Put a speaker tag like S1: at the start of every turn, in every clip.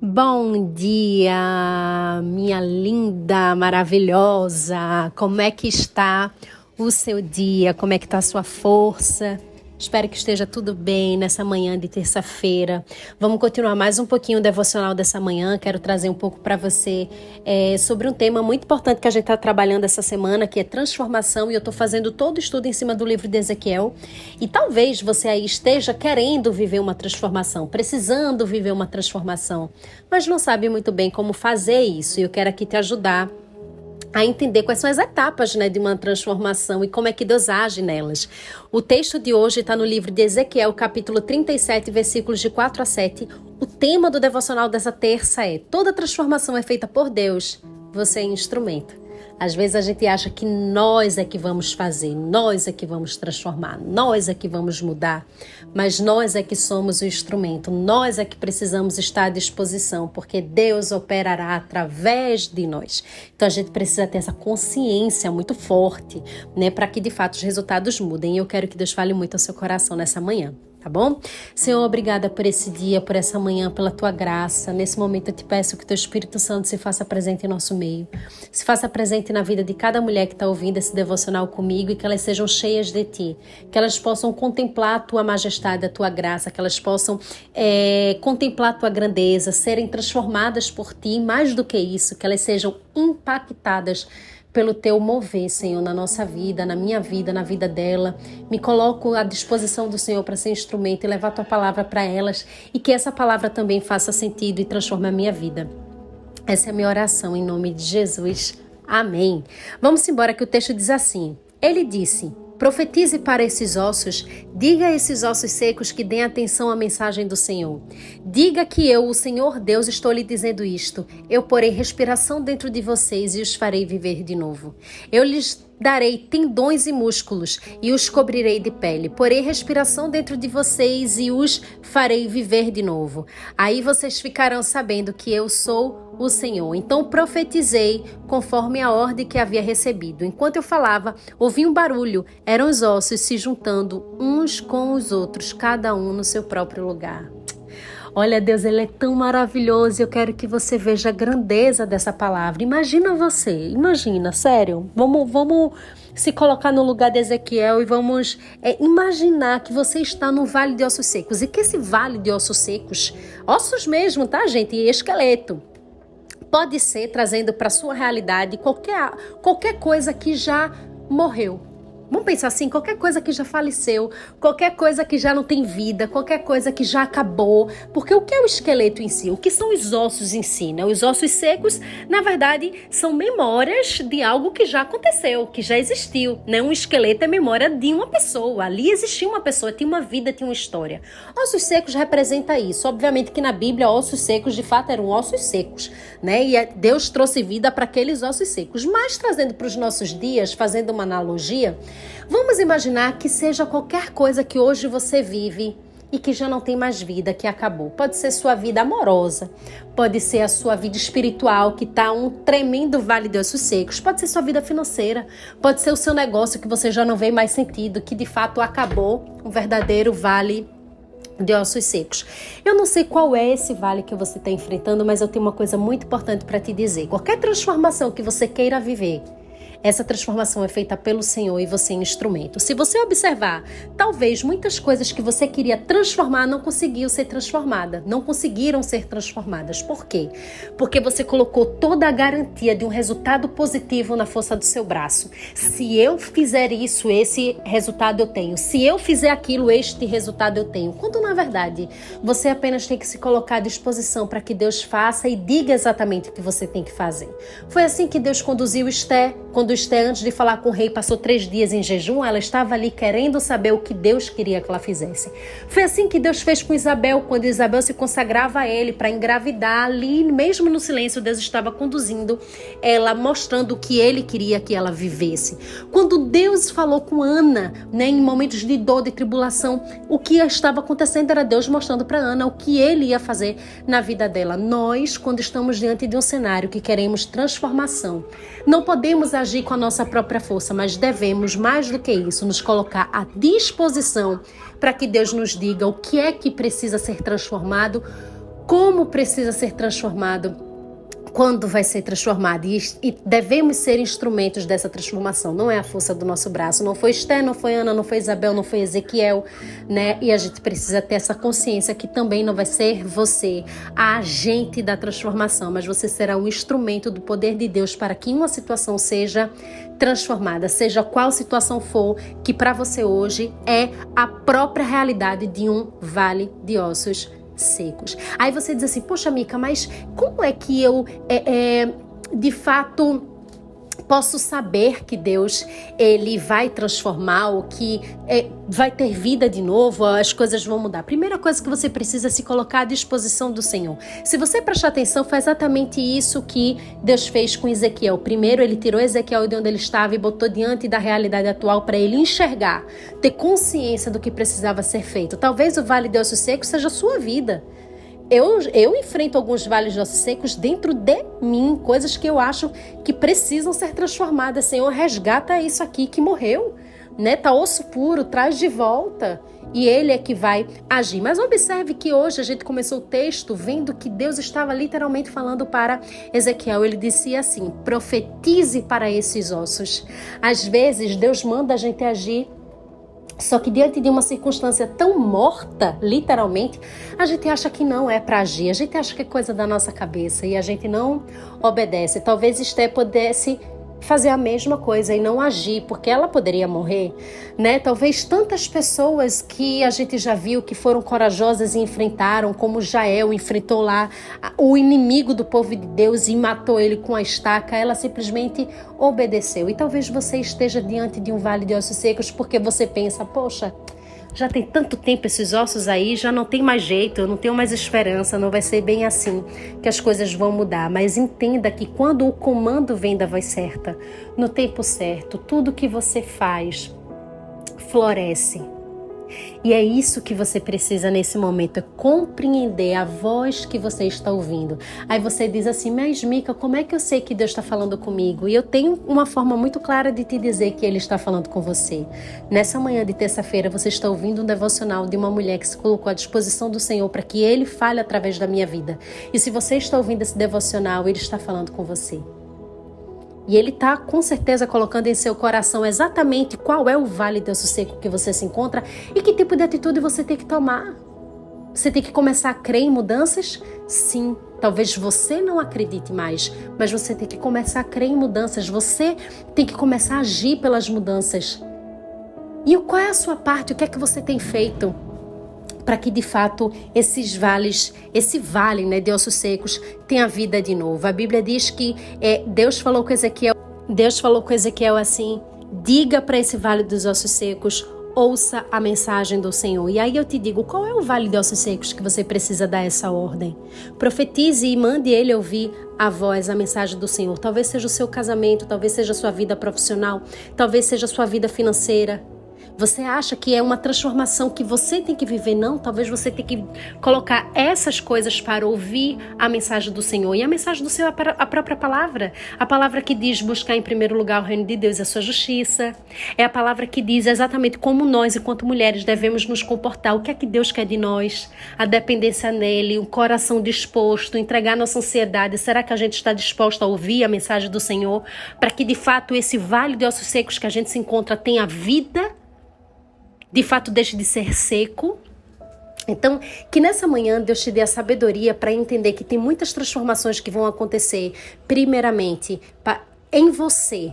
S1: Bom dia, minha linda, maravilhosa. Como é que está o seu dia? Como é que está a sua força? Espero que esteja tudo bem nessa manhã de terça-feira. Vamos continuar mais um pouquinho o devocional dessa manhã. Quero trazer um pouco para você sobre um tema muito importante que a gente está trabalhando essa semana, que é transformação. E eu estou fazendo todo o estudo em cima do livro de Ezequiel. E talvez você aí esteja querendo viver uma transformação, precisando viver uma transformação, mas não sabe muito bem como fazer isso. E eu quero aqui te ajudar a entender quais são as etapas, de uma transformação e como é que Deus age nelas. O texto de hoje está no livro de Ezequiel, capítulo 37, versículos de 4 a 7. O tema do devocional dessa terça é: toda transformação é feita por Deus, você é instrumento. Às vezes a gente acha que nós é que vamos fazer, nós é que vamos transformar, nós é que vamos mudar, mas nós é que somos o instrumento, nós é que precisamos estar à disposição, porque Deus operará através de nós. Então a gente precisa ter essa consciência muito forte, para que de fato os resultados mudem. E eu quero que Deus fale muito ao seu coração nessa manhã. Tá bom? Senhor, obrigada por esse dia, por essa manhã, pela tua graça. Nesse momento eu te peço que o teu Espírito Santo se faça presente em nosso meio. Se faça presente na vida de cada mulher que está ouvindo esse devocional comigo e que elas sejam cheias de ti. Que elas possam contemplar a tua majestade, a tua graça. Que elas possam contemplar a tua grandeza, serem transformadas por ti. Mais do que isso, que elas sejam impactadas pelo teu mover, Senhor, na nossa vida, na minha vida, na vida dela. Me coloco à disposição do Senhor para ser instrumento e levar a tua palavra para elas, e que essa palavra também faça sentido e transforme a minha vida. Essa é a minha oração em nome de Jesus. Amém. Vamos embora, que o texto diz assim: ele disse: profetize para esses ossos, diga a esses ossos secos que deem atenção à mensagem do Senhor. Diga que eu, o Senhor Deus, estou lhe dizendo isto. Eu porei respiração dentro de vocês e os farei viver de novo. Eu lhes darei tendões e músculos e os cobrirei de pele. Porei respiração dentro de vocês e os farei viver de novo. Aí vocês ficarão sabendo que eu sou o Senhor. Então profetizei conforme a ordem que havia recebido. Enquanto eu falava, ouvi um barulho. Eram os ossos se juntando uns com os outros, cada um no seu próprio lugar. Olha, Deus, Ele é tão maravilhoso. Eu quero que você veja a grandeza dessa palavra. Imagina, sério. Vamos se colocar no lugar de Ezequiel e vamos imaginar que você está no vale de ossos secos. E que esse vale de ossos secos, ossos mesmo, tá, gente? E esqueleto. Pode ser trazendo para a sua realidade qualquer coisa que já morreu. Vamos pensar assim: qualquer coisa que já faleceu, qualquer coisa que já não tem vida, qualquer coisa que já acabou. Porque o que é o esqueleto em si? O que são os ossos em si? Os ossos secos, na verdade, são memórias de algo que já aconteceu, que já existiu. Um esqueleto é memória de uma pessoa. Ali existia uma pessoa, tinha uma vida, tinha uma história. Ossos secos representa isso. Obviamente que na Bíblia, ossos secos, de fato, eram ossos secos, E Deus trouxe vida para aqueles ossos secos. Mas trazendo para os nossos dias, fazendo uma analogia, vamos imaginar que seja qualquer coisa que hoje você vive e que já não tem mais vida, que acabou. Pode ser sua vida amorosa, pode ser a sua vida espiritual, que está um tremendo vale de ossos secos, pode ser sua vida financeira, pode ser o seu negócio que você já não vê mais sentido, que de fato acabou, um verdadeiro vale de ossos secos. Eu não sei qual é esse vale que você está enfrentando, mas eu tenho uma coisa muito importante para te dizer. Qualquer transformação que você queira viver, essa transformação é feita pelo Senhor e você é instrumento. Se você observar, talvez muitas coisas que você queria transformar não conseguiram ser transformadas. Por quê? Porque você colocou toda a garantia de um resultado positivo na força do seu braço. Se eu fizer isso, esse resultado eu tenho. Se eu fizer aquilo, este resultado eu tenho. Quando, na verdade, você apenas tem que se colocar à disposição para que Deus faça e diga exatamente o que você tem que fazer. Foi assim que Deus conduziu Esté. Quando Esté, antes de falar com o rei, passou 3 dias em jejum, ela estava ali querendo saber o que Deus queria que ela fizesse. Foi assim que Deus fez com Isabel, quando Isabel se consagrava a ele para engravidar. Ali, mesmo no silêncio, Deus estava conduzindo ela, mostrando o que ele queria que ela vivesse. Quando Deus falou com Ana, em momentos de dor, de tribulação, o que estava acontecendo era Deus mostrando para Ana o que ele ia fazer na vida dela. Nós, quando estamos diante de um cenário que queremos transformação, não podemos agir com a nossa própria força, mas devemos, mais do que isso, nos colocar à disposição para que Deus nos diga o que é que precisa ser transformado, como precisa ser transformado, quando vai ser transformado, e devemos ser instrumentos dessa transformação. Não é a força do nosso braço, não foi Esther, não foi Ana, não foi Isabel, não foi Ezequiel, né? E a gente precisa ter essa consciência que também não vai ser você a agente da transformação, mas você será um instrumento do poder de Deus para que uma situação seja transformada, seja qual situação for, que para você hoje é a própria realidade de um vale de ossos secos. Aí você diz assim, poxa, Mica, mas como é que eu de fato posso saber que Deus ele vai transformar, ou que vai ter vida de novo, as coisas vão mudar? Primeira coisa que você precisa é se colocar à disposição do Senhor. Se você prestar atenção, foi exatamente isso que Deus fez com Ezequiel. Primeiro ele tirou Ezequiel de onde ele estava e botou diante da realidade atual para ele enxergar, ter consciência do que precisava ser feito. Talvez o vale de ossos secos seja a sua vida. Eu enfrento alguns vales de ossos secos dentro de mim, coisas que eu acho que precisam ser transformadas. Senhor, resgata isso aqui que morreu, né? Tá osso puro, traz de volta. E Ele é que vai agir. Mas observe que hoje a gente começou o texto vendo que Deus estava literalmente falando para Ezequiel. Ele disse assim, profetize para esses ossos. Às vezes Deus manda a gente agir, só que diante de uma circunstância tão morta, literalmente, a gente acha que não é para agir, a gente acha que é coisa da nossa cabeça e a gente não obedece. Talvez Esté pudesse fazer a mesma coisa e não agir, porque ela poderia morrer, né? Talvez tantas pessoas que a gente já viu que foram corajosas e enfrentaram, como Jael enfrentou lá o inimigo do povo de Deus e matou ele com a estaca, ela simplesmente obedeceu. E talvez você esteja diante de um vale de ossos secos porque você pensa, poxa, já tem tanto tempo esses ossos aí, já não tem mais jeito, eu não tenho mais esperança, não vai ser bem assim que as coisas vão mudar. Mas entenda que quando o comando vem da voz certa, no tempo certo, tudo que você faz floresce. E é isso que você precisa nesse momento, é compreender a voz que você está ouvindo. Aí você diz assim, mas Mica, como é que eu sei que Deus está falando comigo? E eu tenho uma forma muito clara de te dizer que Ele está falando com você. Nessa manhã de terça-feira, você está ouvindo um devocional de uma mulher que se colocou à disposição do Senhor para que Ele fale através da minha vida. E se você está ouvindo esse devocional, Ele está falando com você. E Ele está com certeza colocando em seu coração exatamente qual é o vale de osso seco que você se encontra e que tipo de atitude você tem que tomar. Você tem que começar a crer em mudanças? Sim, talvez você não acredite mais, mas você tem que começar a crer em mudanças. Você tem que começar a agir pelas mudanças. E qual é a sua parte? O que é que você tem feito para que de fato esse vale, né, de ossos secos tenha vida de novo? A Bíblia diz que Deus falou com Ezequiel assim, diga para esse vale dos ossos secos, ouça a mensagem do Senhor. E aí eu te digo, qual é o vale de ossos secos que você precisa dar essa ordem? Profetize e mande ele ouvir a voz, a mensagem do Senhor. Talvez seja o seu casamento, talvez seja a sua vida profissional, talvez seja a sua vida financeira. Você acha que é uma transformação que você tem que viver? Não, talvez você tenha que colocar essas coisas para ouvir a mensagem do Senhor. E a mensagem do Senhor é a própria palavra. A palavra que diz buscar em primeiro lugar o reino de Deus e a sua justiça. É a palavra que diz exatamente como nós, enquanto mulheres, devemos nos comportar. O que é que Deus quer de nós? A dependência nele, o coração disposto, entregar nossa ansiedade. Será que a gente está disposto a ouvir a mensagem do Senhor? Para que, de fato, esse vale de ossos secos que a gente se encontra tenha vida, de fato deixe de ser seco. Então, que nessa manhã Deus te dê a sabedoria para entender que tem muitas transformações que vão acontecer, primeiramente, em você,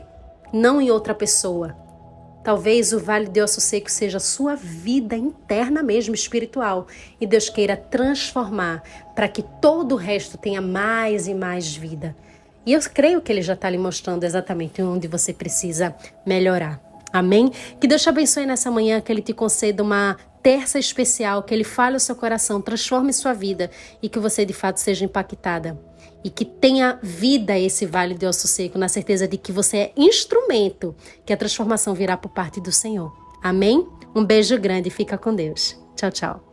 S1: não em outra pessoa. Talvez o vale de osso seco seja a sua vida interna mesmo, espiritual. E Deus queira transformar para que todo o resto tenha mais e mais vida. E eu creio que Ele já está lhe mostrando exatamente onde você precisa melhorar. Amém? Que Deus te abençoe nessa manhã, que Ele te conceda uma terça especial, que Ele fale o seu coração, transforme sua vida e que você de fato seja impactada. E que tenha vida esse vale de osso seco, na certeza de que você é instrumento, que a transformação virá por parte do Senhor. Amém? Um beijo grande e fica com Deus. Tchau, tchau.